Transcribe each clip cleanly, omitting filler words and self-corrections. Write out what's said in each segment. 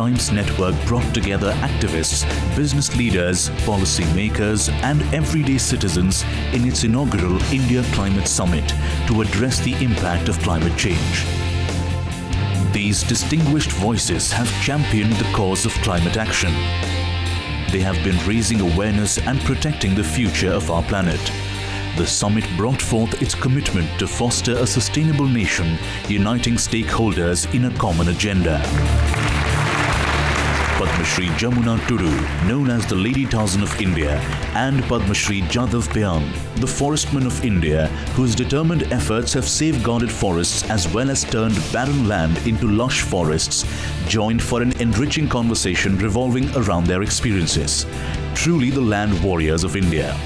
Times Network brought together activists, business leaders, policy makers, and everyday citizens in its inaugural India Climate Summit to address the impact of climate change. These distinguished voices have championed the cause of climate action. They have been raising awareness and protecting the future of our planet. The summit brought forth its commitment to foster a sustainable nation, uniting stakeholders in a common agenda. Padma Shri Jamuna Tudu, known as the Lady Tarzan of India, and Padma Shri Jadhav Payand, the Forestman of India, whose determined efforts have safeguarded forests as well as turned barren land into lush forests, joined for an enriching conversation revolving around their experiences. Truly the land warriors of India.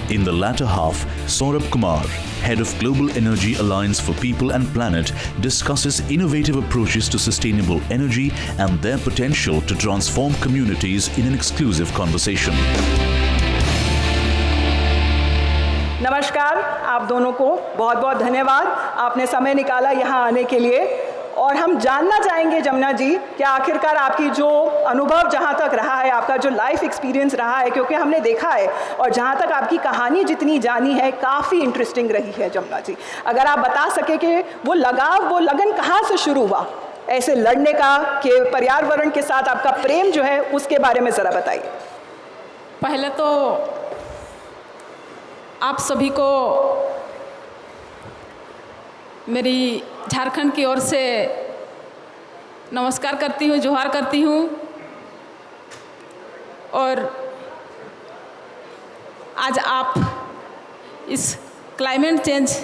In the latter half, Saurabh Kumar, head of Global Energy Alliance for People and Planet, discusses innovative approaches to sustainable energy and their potential to transform communities in an exclusive conversation. नमस्कार, आप दोनों को बहुत बहुत धन्यवाद। आपने समय निकाला यहाँ आने के लिए और हम जानना चाहेंगे जमुना जी कि आखिरकार आपकी जो अनुभव जहाँ तक रहा है, आपका जो लाइफ एक्सपीरियंस रहा है, क्योंकि हमने देखा है और जहाँ तक आपकी कहानी जितनी जानी है काफ़ी इंटरेस्टिंग रही है जमुना जी। अगर आप बता सके कि वो लगाव, वो लगन कहाँ से शुरू हुआ ऐसे लड़ने का, कि पर्यावरण के साथ आपका प्रेम जो है उसके बारे में ज़रा बताइए। पहले तो आप सभी को मेरी झारखंड की ओर से नमस्कार करती हूँ, जोहार करती हूँ। और आज आप इस क्लाइमेट चेंज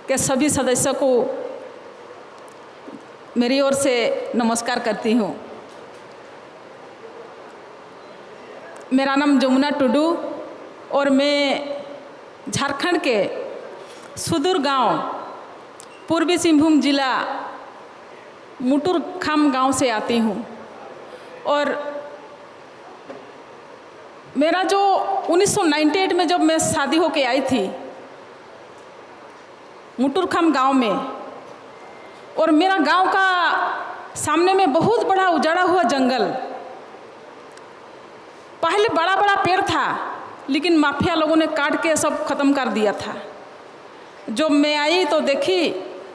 के सभी सदस्यों को मेरी ओर से नमस्कार करती हूँ। मेरा नाम जमुना टुडू और मैं झारखंड के सुदूर गांव पूर्वी सिंहभूम जिला मुटुरखाम गांव से आती हूं। और मेरा जो 1998 में जब मैं शादी होके आई थी मुटुरखाम गांव में, और मेरा गांव का सामने में बहुत बड़ा उजाड़ा हुआ जंगल, पहले बड़ा बड़ा पेड़ था लेकिन माफिया लोगों ने काट के सब ख़त्म कर दिया था। जब मैं आई तो देखी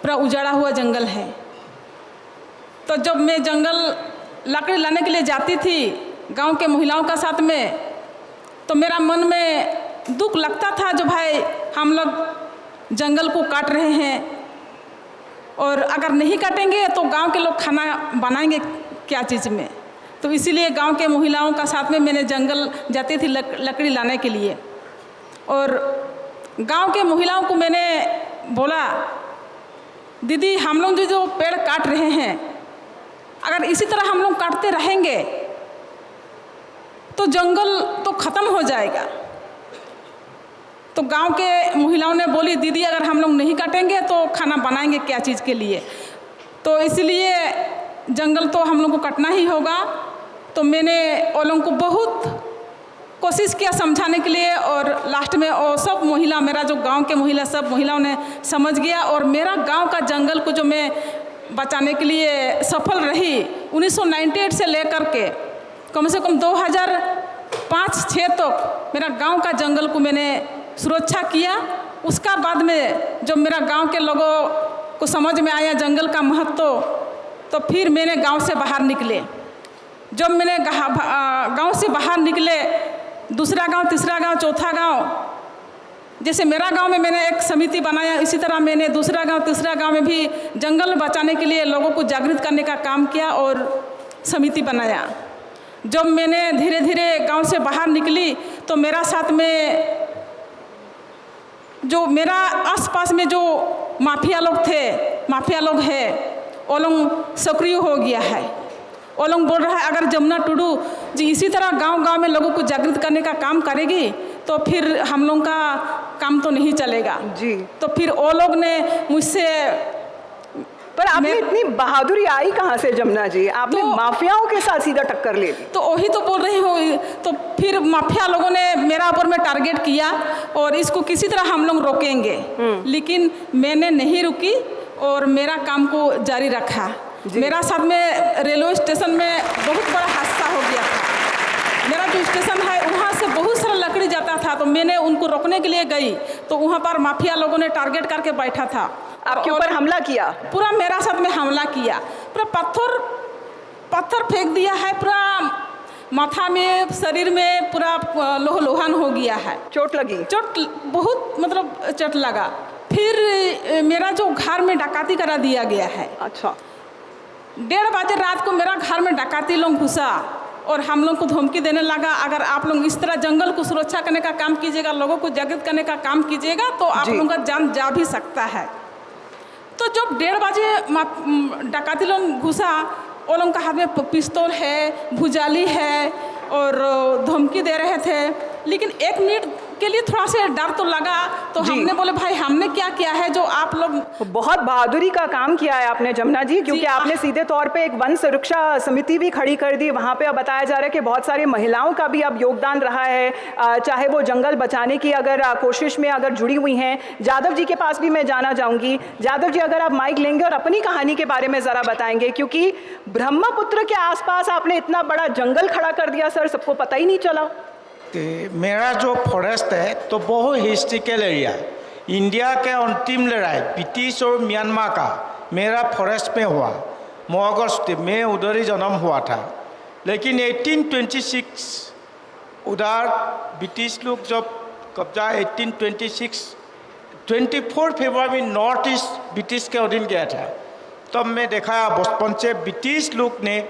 पूरा उजाड़ा हुआ जंगल है। तो जब मैं जंगल लकड़ी लाने के लिए जाती थी गांव के महिलाओं का साथ में, तो मेरा मन में दुख लगता था जो भाई हम लोग जंगल को काट रहे हैं और अगर नहीं काटेंगे तो गांव के लोग खाना बनाएंगे क्या चीज़ में। तो इसीलिए गांव के महिलाओं का साथ में मैंने जंगल जाती थी लकड़ी लाने के लिए। और गांव के महिलाओं को मैंने बोला, दीदी हम लोग जो पेड़ काट रहे हैं, अगर इसी तरह हम लोग काटते रहेंगे तो जंगल तो ख़त्म हो जाएगा। तो गांव के महिलाओं ने बोली, दीदी अगर हम लोग नहीं काटेंगे तो खाना बनाएंगे क्या चीज़ के लिए, तो इसलिए जंगल तो हम लोग को काटना ही होगा। तो मैंने उन लोगों को बहुत कोशिश किया समझाने के लिए, और लास्ट में वो सब महिला, मेरा जो गांव के महिला, सब महिलाओं ने समझ गया और मेरा गांव का जंगल को जो मैं बचाने के लिए सफल रही। 1998 से लेकर के कम से कम 2005-06 तक मेरा गांव का जंगल को मैंने सुरक्षा किया। उसका बाद में जब मेरा गांव के लोगों को समझ में आया जंगल का महत्व, तो फिर मैंने गांव से बाहर निकले। जब मैंने गांव से बाहर निकले, दूसरा गांव, तीसरा गांव, चौथा गांव, जैसे मेरा गांव में मैंने एक समिति बनाया, इसी तरह मैंने दूसरा गांव, तीसरा गांव में भी जंगल बचाने के लिए लोगों को जागृत करने का काम किया और समिति बनाया। जब मैंने धीरे धीरे गांव से बाहर निकली तो मेरा साथ में जो मेरा आसपास में जो माफिया लोग थे, माफिया लोग हैं, वो लोग सक्रिय हो गया है। वो लोग बोल रहा है अगर जमुना टुडू जी इसी तरह गांव-गांव में लोगों को जागृत करने का काम करेगी तो फिर हम लोग का काम तो नहीं चलेगा जी। तो फिर वो लोग ने मुझसे, पर आपने इतनी बहादुरी आई कहाँ से जमुना जी? आपने तो माफियाओं के साथ सीधा टक्कर ले ली। तो वही तो बोल रही हूँ। तो फिर माफिया लोगों ने मेरा ऊपर में टारगेट किया और इसको किसी तरह हम लोग रोकेंगे, लेकिन मैंने नहीं रुकी और मेरा काम को जारी रखा। मेरा साथ में रेलवे स्टेशन में बहुत बड़ा हादसा हो गया था। मेरा जो स्टेशन है वहाँ से बहुत सारा लकड़ी जाता था, तो मैंने उनको रोकने के लिए गई तो वहाँ पर माफिया लोगों ने टारगेट करके बैठा था, आपके ऊपर हमला किया, पूरा मेरा साथ में हमला किया, पूरा पत्थर फेंक दिया है, पूरा माथा में शरीर में पूरा लोहन हो गया है। चोट लगी? चोट बहुत मतलब चोट लगा। फिर मेरा जो घर में डकैती करा दिया गया है। अच्छा। 1:30 बजे रात को मेरा घर में डकैती लोग घुसा और हम लोग को धमकी देने लगा, अगर आप लोग इस तरह जंगल को सुरक्षा करने का काम कीजिएगा, लोगों को जागृत करने का काम कीजिएगा तो आप लोगों का जान जा भी सकता है। तो जब 1:30 बजे डकैती लोग घुसा, वो लोगों का हाथ में पिस्तौल है, भुजाली है और धमकी दे रहे थे, लेकिन 1 मिनट के लिए थोड़ा सा डर तो लगा, तो हमने बोले भाई हमने क्या किया है जो आप लोग। बहुत बहादुरी का काम किया है आपने जमुना जी, क्योंकि आपने सीधे तौर पे एक वन सुरक्षा समिति भी खड़ी कर दी। वहाँ पे अब बताया जा रहा है कि बहुत सारी महिलाओं का भी अब योगदान रहा है, चाहे वो जंगल बचाने की अगर कोशिश में अगर जुड़ी हुई हैं। जादव जी के पास भी मैं जाना चाहूँगी। जादव जी, अगर आप माइक लेंगे और अपनी कहानी के बारे में ज़रा बताएंगे, क्योंकि ब्रह्मपुत्र के आसपास आपने इतना बड़ा जंगल खड़ा कर दिया सर, सबको पता ही नहीं चला। मेरा जो फॉरेस्ट है तो बहुत हिस्ट्रिकल एरिया है। इंडिया के अंतिम लड़ाई ब्रिटिश और म्यांमार का मेरा फॉरेस्ट में हुआ। अगस्त में उधर ही जन्म हुआ था, लेकिन 1826 उधर ब्रिटिश लोग जब कब्जा 1826 24 फरवरी में नॉर्थ ईस्ट ब्रिटिश के अधीन गया था। तब मैं देखा बचपन से ब्रिटिश लोग ने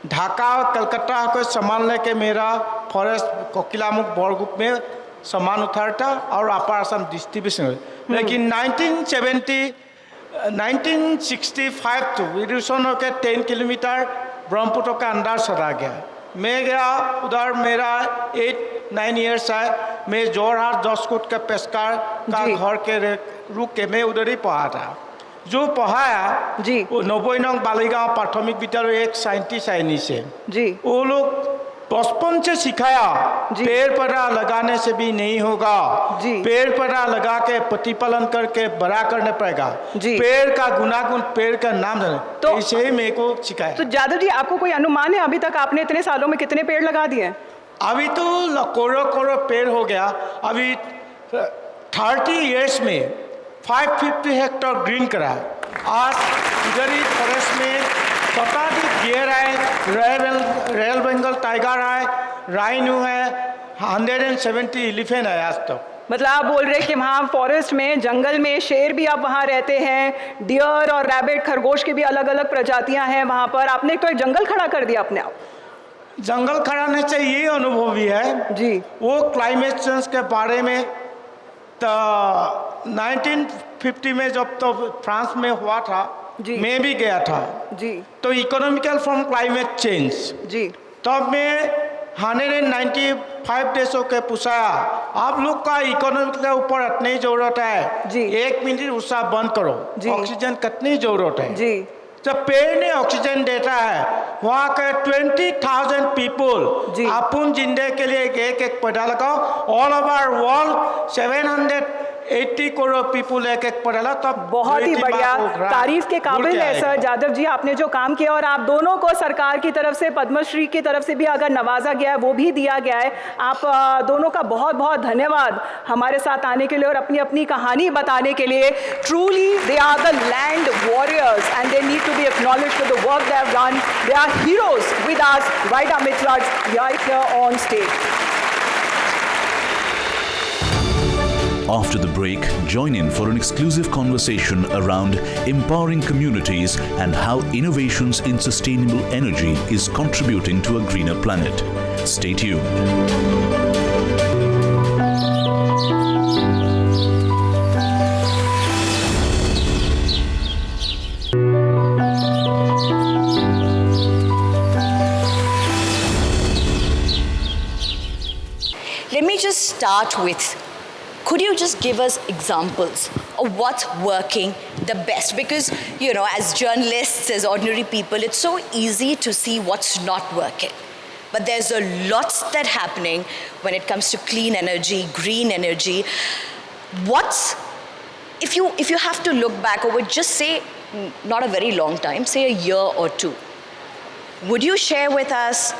ढाका और कलकत्ता को संभालने के मेरा फॉरेस्ट कोकिलामुख बरगुप में सामान उतारता और अपर असम डिस्ट्रीब्यूशन। लेकिन 1965 तो विदुषण के 10 किलोमीटर ब्रह्मपुत्र का अंदर चला गया। मैं गया उधर, मेरा 8-9 ईयर्स है। मैं जोरहाट 10 फुट के पेशकार का घर के रुक के मैं उधर ही पढ़ा था। जो पढ़ाया जी वो 90 नंग बालीगांव प्राथमिक विद्यालय एक साइंटिस्ट है नीचे जी, वो लोग बचपन से सिखाया पेड़ पौधा लगाने से भी नहीं होगा जी, पेड़ पौधा लगा के प्रतिपालन करके बड़ा करने पड़ेगा जी, पेड़ का गुनागुण पेड़ का नाम जाने, तो इसे ही मेरे को सिखाया। तो जादव जी, आपको कोई अनुमान है अभी तक आपने इतने सालों में कितने पेड़ लगा दिए? अभी तो करोड़ पेड़ हो गया। अभी 30 ईयर्स में 550 हेक्टर ग्रीन करा। आज इधर ही फॉरेस्ट में शताधिक डियर है, रॉयल बंगाल टाइगर है, राइनो है, 170 एलिफेंट है आज तक। मतलब आप बोल रहे हैं कि वहाँ फॉरेस्ट में, जंगल में शेर भी अब वहाँ रहते हैं, डियर और रैबिट, खरगोश की भी अलग अलग प्रजातियाँ हैं वहाँ पर। आपने तो एक जंगल खड़ा कर दिया अपने आप। जंगल खड़ा होने से ये अनुभव भी है जी, वो क्लाइमेट चेंज के बारे में। तो 1950 में जब तो फ्रांस में हुआ था जी, मैं भी गया था जी, तो इकोनॉमिकल फ्रॉम क्लाइमेट चेंज जी, तब मैं 195 देशों के पूछा आप लोग का इकोनॉमिक के ऊपर कितनी जरूरत है जी, 1 मिनट उसका बंद करो जी, ऑक्सीजन कितनी जरूरत है जी, जब पेड़ ने ऑक्सीजन देता है वहाँ के 20,000 पीपल अपन जिंदगी के लिए एक पौधा लगाओ। All over world 780 crore people एक पौधा लगाओ। तब बहुत ही बढ़िया, तारीफ के काबिल है सर जादव जी आपने जो काम किया। और आप दोनों को सरकार की तरफ से पद्मश्री की तरफ से भी अगर नवाजा गया है, वो भी दिया गया है। आप दोनों का बहुत बहुत धन्यवाद हमारे साथ आने के लिए और अपनी अपनी कहानी बताने के लिए। Truly they are the land warriors and they need to be acknowledged for the work they have done. They are heroes with us right amidst us right here on stage. After the break, join in for an exclusive conversation around empowering communities and how innovations in sustainable energy is contributing to a greener planet. Stay tuned. Let me just start with, could you just give us examples of what's working the best? Because, you know, as journalists, as ordinary people, it's so easy to see what's not working. But there's a lot that's happening when it comes to clean energy, green energy. If you have to look back or would just say not a very long time, say a year or two. Would you share with us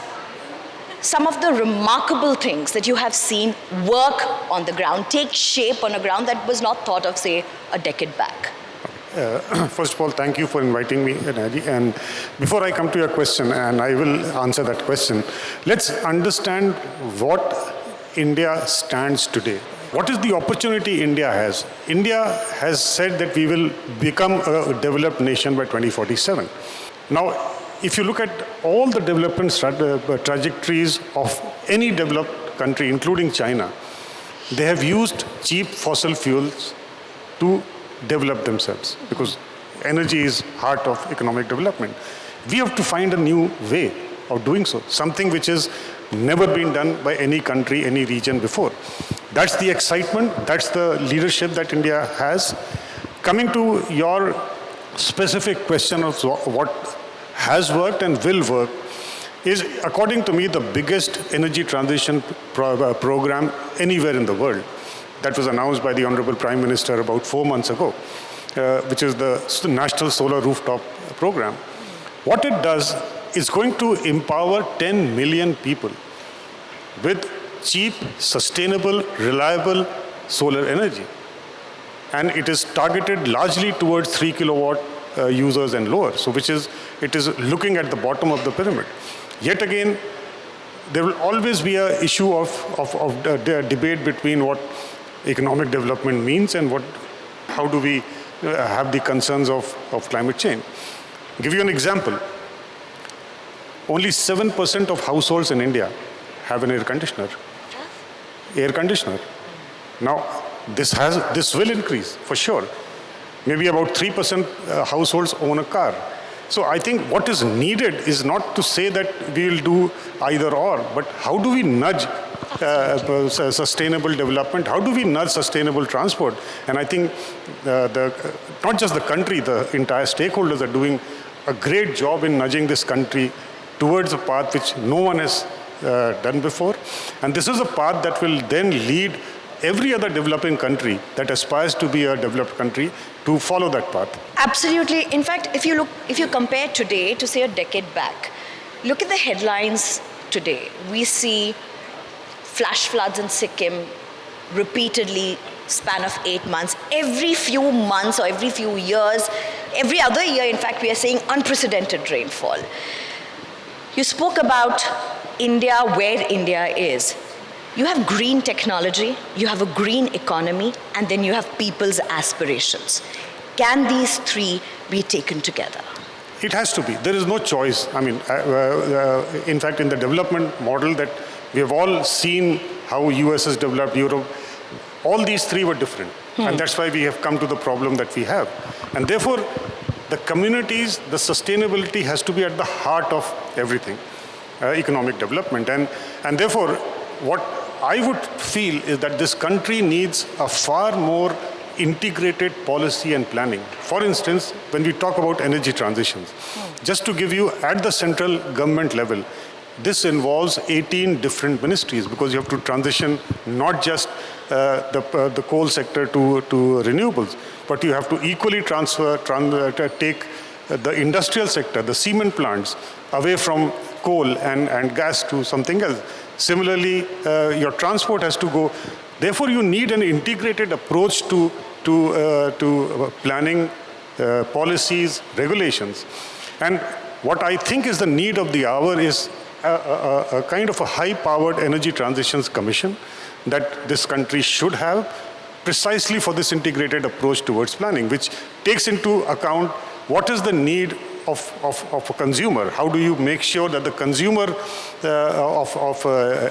some of the remarkable things that you have seen work on the ground, take shape on a ground that was not thought of, say, a decade back? First of all, thank you for inviting me, Nadi. And before I come to your question, and I will answer that question, let's understand what India stands today. What is the opportunity India has? India has said that we will become a developed nation by 2047. Now, if you look at all the development trajectories of any developed country, including China, they have used cheap fossil fuels to develop themselves, because energy is heart of economic development. We have to find a new way of doing so, something which has never been done by any country, any region before. That's the excitement, that's the leadership that India has. Coming to your specific question of what has worked and will work, is, according to me, the biggest energy transition program anywhere in the world. That was announced by the Honorable Prime Minister about 4 months ago, which is the National Solar Rooftop Program. What it does is going to empower 10 million people with cheap, sustainable, reliable solar energy. And it is targeted largely towards 3 kilowatt users and lower, so it is looking at the bottom of the pyramid. Yet again, there will always be an issue of debate between what economic development means and how do we have the concerns of climate change. I'll give you an example. Only 7% of households in India have an air conditioner. Air conditioner. Now, this will increase for sure. Maybe about 3% households own a car. So I think what is needed is not to say that we will do either or, but how do we nudge sustainable development? How do we nudge sustainable transport? And I think not just the country, the entire stakeholders are doing a great job in nudging this country towards a path which no one has done before. And this is a path that will then lead every other developing country that aspires to be a developed country to follow that path. Absolutely. In fact, if you compare today to, say, a decade back, look at the headlines today. We see flash floods in Sikkim repeatedly, span of 8 months. Every few months or every few years, every other year, in fact, we are seeing unprecedented rainfall. You spoke about India, where India is. You have green technology, you have a green economy, and then you have people's aspirations. Can these three be taken together? It has to be. There is no choice. I mean, in fact, in the development model that we have all seen how US has developed, Europe, all these three were different. And that's why we have come to the problem that we have. And therefore, the communities, the sustainability has to be at the heart of everything, economic development. And therefore, what I would feel is that this country needs a far more integrated policy and planning. For instance, when we talk about energy transitions, just to give you at the central government level, this involves 18 different ministries, because you have to transition not just the coal sector to renewables, but you have to equally take the industrial sector, the cement plants, away from coal and gas to something else. Similarly, your transport has to go. Therefore, you need an integrated approach to planning, policies, regulations. And what I think is the need of the hour is a kind of a high-powered energy transitions commission that this country should have, precisely for this integrated approach towards planning, which takes into account what is the need of a consumer. How do you make sure that the consumer of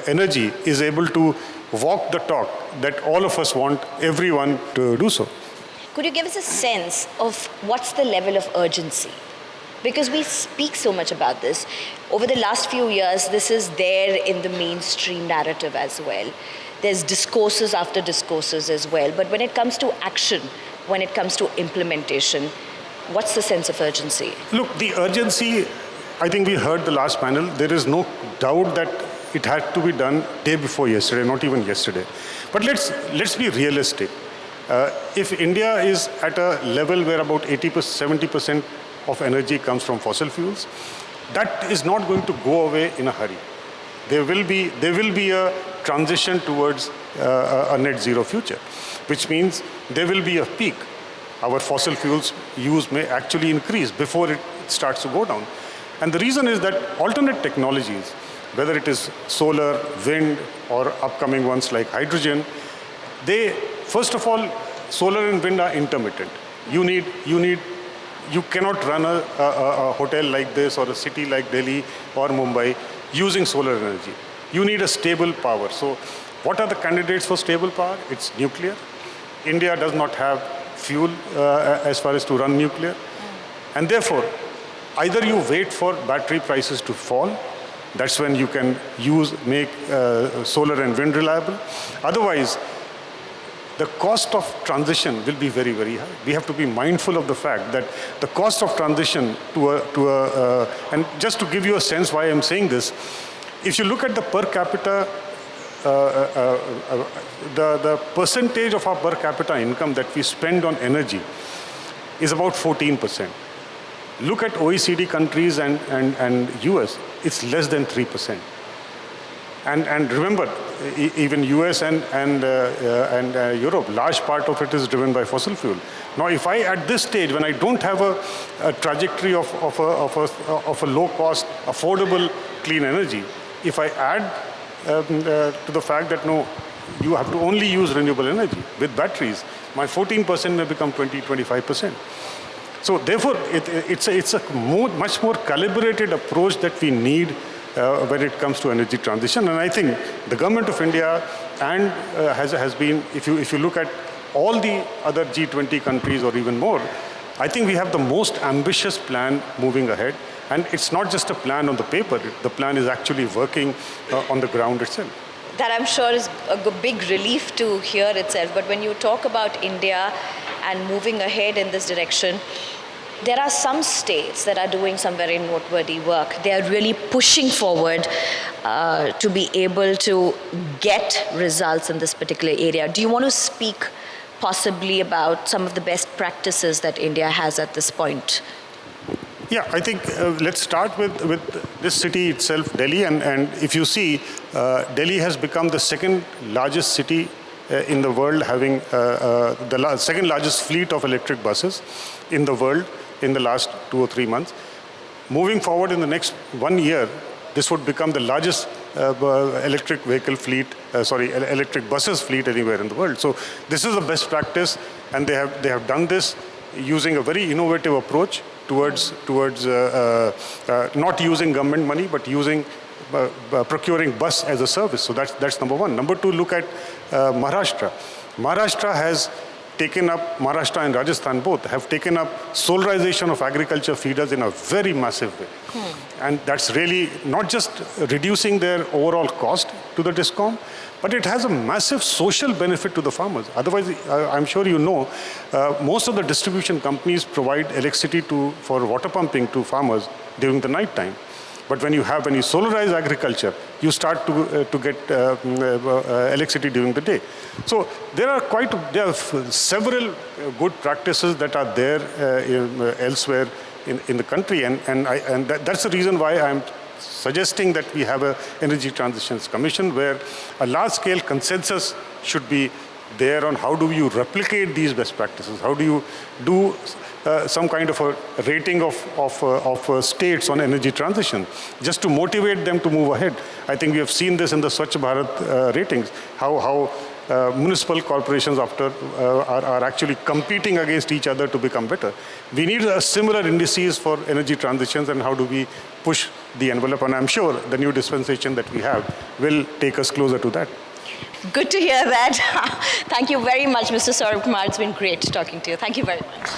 energy is able to walk the talk that all of us want everyone to do so? Could you give us a sense of what's the level of urgency? Because we speak so much about this. Over the last few years, this is there in the mainstream narrative as well. There's discourses after discourses as well. But when it comes to action, when it comes to implementation, what's the sense of urgency? Look, the urgency, I think we heard the last panel. There is no doubt that it had to be done day before yesterday, not even yesterday. But let's be realistic. If India is at a level where about 70% of energy comes from fossil fuels, that is not going to go away in a hurry. There will be a transition towards a net zero future, which means there will be a peak. Our fossil fuels use may actually increase before it starts to go down. And the reason is that alternate technologies, whether it is solar, wind, or upcoming ones like hydrogen, first of all, solar and wind are intermittent. You cannot run a hotel like this or a city like Delhi or Mumbai using solar energy. You need a stable power. So what are the candidates for stable power? It's nuclear. India does not have fuel as far as to run nuclear. And therefore, either you wait for battery prices to fall, that's when you can make solar and wind reliable. Otherwise, the cost of transition will be very, very high. We have to be mindful of the fact that the cost of transition and just to give you a sense why I'm saying this, if you look at the per capita, the percentage of our per capita income that we spend on energy is about 14%. Look at OECD countries and US, it's less than 3%. And remember, even US and Europe, large part of it is driven by fossil fuel. Now, if I, at this stage, when I don't have a trajectory of a low-cost, affordable, clean energy, if I add to the fact that no, you have to only use renewable energy with batteries, my 14% may become 20-25%. So therefore, it's a much more calibrated approach that we need when it comes to energy transition. And I think the government of India has been, if you look at all the other G20 countries or even more, I think we have the most ambitious plan moving ahead. And it's not just a plan on the paper, the plan is actually working on the ground itself. That I'm sure is a big relief to hear itself. But when you talk about India and moving ahead in this direction, there are some states that are doing some very noteworthy work. They are really pushing forward to be able to get results in this particular area. Do you want to speak possibly about some of the best practices that India has at this point? Yeah, I think let's start with this city itself, Delhi. And if you see, Delhi has become the second largest city in the world, having the second largest fleet of electric buses in the world in the last 2 or 3 months. Moving forward in the next 1 year, this would become the largest electric buses fleet anywhere in the world. So this is a best practice, and they have done this using a very innovative approach towards not using government money, but using procuring bus as a service. So that's number one. Number two, look at Maharashtra. Maharashtra and Rajasthan both have taken up solarization of agriculture feeders in a very massive way. And that's really not just reducing their overall cost to the DISCOM, but it has a massive social benefit to the farmers. Otherwise, I'm sure you know, most of the distribution companies provide electricity for water pumping to farmers during the night time. But when you solarize agriculture, you start to get electricity during the day. So there are several good practices that are there elsewhere in the country, and that's the reason why I'm suggesting that we have an Energy Transitions Commission where a large-scale consensus should be there on how do you replicate these best practices, how do you do some kind of a rating of states on energy transition, just to motivate them to move ahead. I think we have seen this in the Swachh Bharat ratings, how municipal corporations are actually competing against each other to become better. We need similar indices for energy transitions, and how do we push the envelope, and I'm sure the new dispensation that we have will take us closer to that. Good to hear that. Thank you very much, Mr. Saurabh Kumar. It's been great talking to you. Thank you very much.